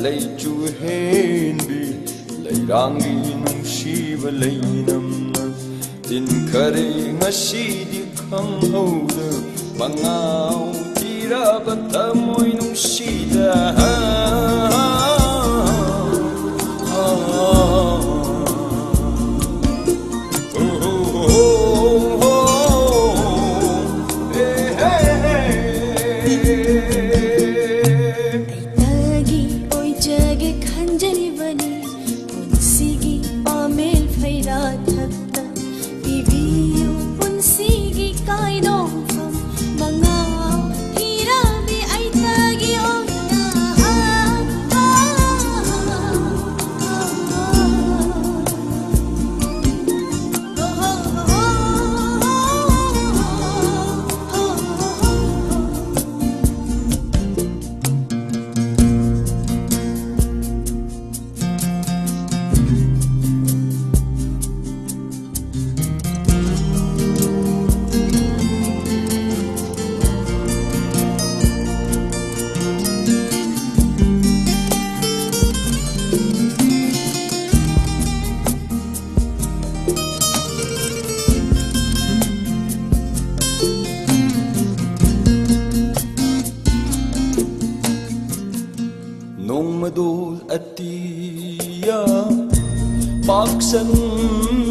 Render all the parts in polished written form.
Lay chu hen bi lay rangi nung shiva lay nam tin khare ngasi di khang hauda mangau tira batamoy nung sida Madul atiya paksan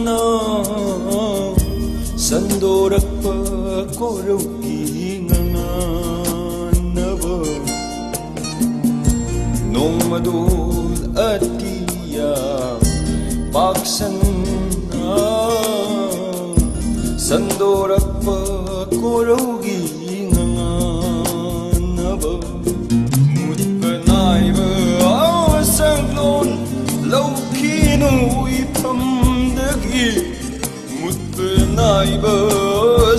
na sandorak pa korugi ngananaba nung madul atiya paksan na sandorak pa korugi ngananaba lâu khi nuôi thầm đगी một bữa nay bờ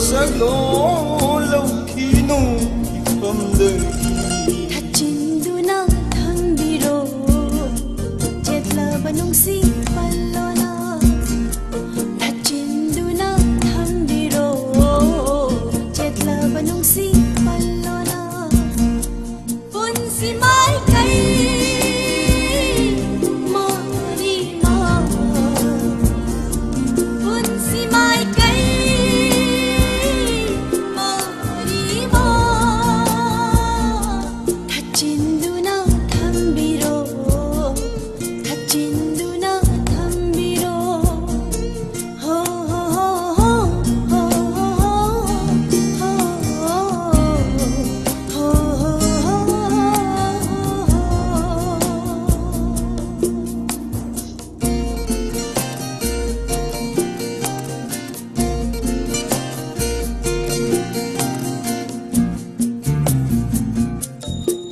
sắc lố lâu khi nuôi thầm đgi thật chính du nang thăng đi rồi chết là bà nông si palona thật chính du nang thăng đi rồi chết là bà nông si palona pun si mai cây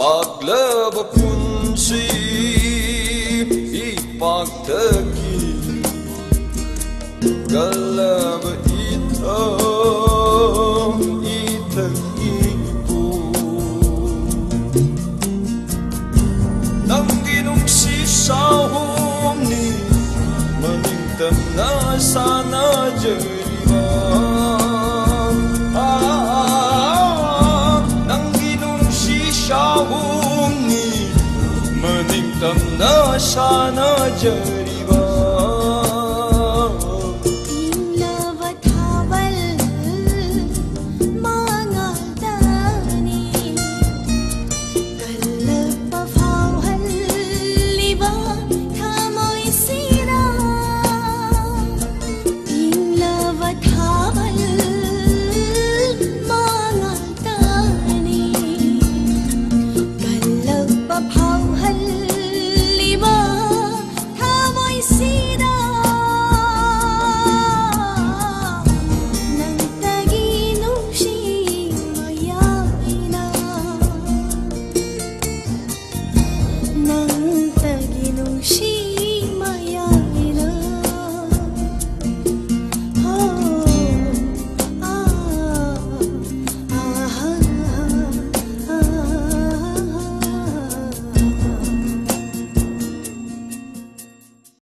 Paglaba punsi ipagtagi galaba itagipo nang ginungsi sa humni maningtam na sana jariwa Shahumni maningtam na sana jari